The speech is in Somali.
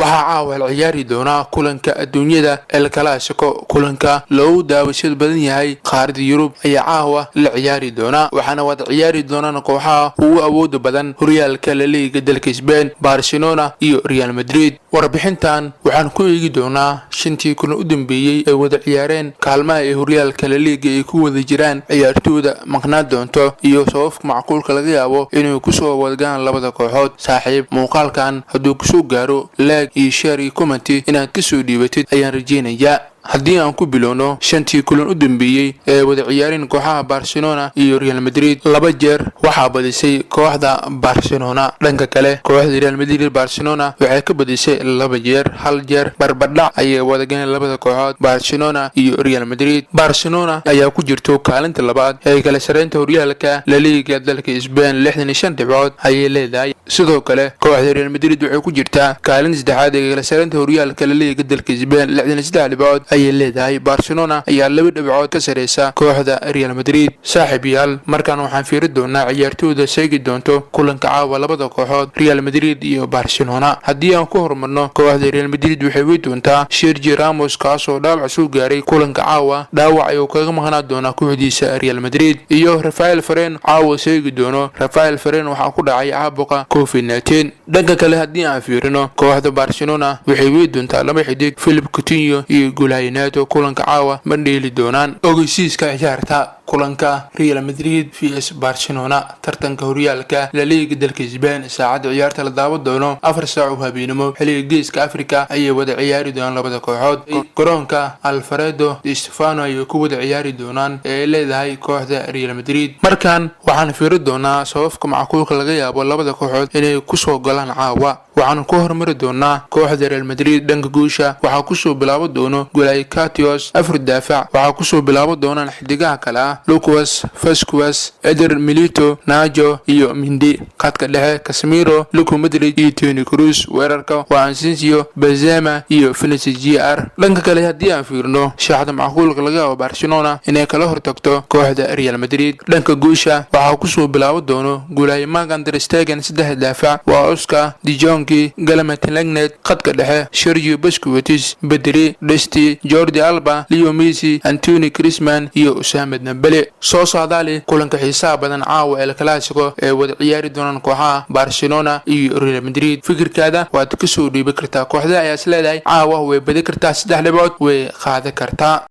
waxaa caawa la ciyaari doonaa kulanka adduunyada El Clasico. kulanka loogu daawashada badan yahay qaaradda Yurub ayaa caawa la ciyaari doona, waxaana wada ciyaari doonaan kooxaha ugu awooda badan horyaalka La Liga dalka Spain, Barcelona iyo Real Madrid. warbixintan waxaan ku eegi doonaa shantii kulan u dambeeyay ay wada ciyaareen kaalmaha ee horyaalka La Liga ay ku wada jiraan ciyaartooyda maqnaan doonto iyo sababka macquulka laga yaabo inay ku soo wadgaan labada kooxood. saaxiib muuqaalkan hadduu ku soo gaaro like iyo share iyo comment inaad ka soo dhiibatid ayaan rajeynayaa. haddii aan ku bilowno shantii kulan u dambeeyay ee wada ciyaareen kooxaha Barcelona iyo Real Madrid, laba jeer waxaa badisay kooxda Barcelona. dhanka kale kooxda Real Madrid Barcelona waxay ka badisay laba jeer, hal jeer barbardhac ayay wada galeen labada kooxood Barcelona iyo Real Madrid. Barcelona ayaa ku jirto kaalinta labaad ee kala sareynta horyaalka La Liga dalka Spain, 65 dhibcood ayay leedahay. sidoo kale kooxda Real Madrid waxay ku jirtaa kaalinta saddexaad ee kala sareynta horyaalka La Liga dalka Spain, 63 dhibcood ayay leedahay. Barcelona ayaa 2 dhibcood ka sareysa kooxda Real Madrid. saaxiibayaal, markaan waxaan fiiri doonaa ciyaartooyda seegi doonto kulanka caawa labada kooxood Real Madrid iyo Barcelona. haddii aan ku hormarno kooxda Real Madrid waxay way doontaa Sergio Ramos kaasoo dhaawac soo gaaray kulanka caawa. dhaawac ayuu kaga maqnaan doonaa kooxdiisa Real Madrid. iyo Rafael Varane caawa seegi doono. Rafael Varane waxaa ku dhacay caabuqa COVID-19. dhanka kale haddii aan fiirino kooxda Barcelona waxay way doontaa laba xidig Philippe Coutinho iyo Guulahayato kulanka caawa ma dheeli doonaan. ogeysiiska ciyaarta kulanka Real Madrid vs Barcelona tartanka horyaalka La Liga dalka Spain saacada ciyaarta la daawan doono 4 saac oo habeenimo xilliga geeska Afrika ayay wada ciyaari doonaan labada kooxood. garoonka Alfredo Di Stefano ay ku wada ciyaari doonaan ee leedahay kooxda Real Madrid. markaan waxaan fiiri doonaa sababka macquulka laga yaabo labada kooxood inay ku soo galaan caawa. waxaan ku hormari doonaa kooxda Real Madrid. dhanka guusha waxaa ku soo bilaaban doono Guulahayato afar daafac. waxaa ku soo bilaaban doonaan xidigaha kale ah Lucas Vázquez, Eder Milito, Nacho iyo Mendy. khadka dhexe Casemiro, Luka Modric iyo Toni Kroos. weerarka waa Asensio, Benzema iyo Vinicius Jr. dhanka kale haddii aan fiirno shaxda macquulka laga yaabo Barcelona inay kala hortagto kooxda Real Madrid. dhanka guusha waxaa ku soo bilaaban doono Guulahayato Ter Stegen saddex daafac waa Oscar De Jong, Galatasaray Lagnet. khadka dhexe Sergio Busquets, Pedri, Desti, Jordi Alba, Leo Messi, Anthony Griezmann iyo Ousmane Dembele. soo saadaali kulanka xiisaha badan caawa El Clasico ee wada ciyaari doonaan kooxaha Barcelona iyo Real Madrid. fikirkaada waad ka soo dhiibi kartaa. kooxda ayaa is leedahay caawa way badi kartaa 3 dhibcood way qaadan kartaa.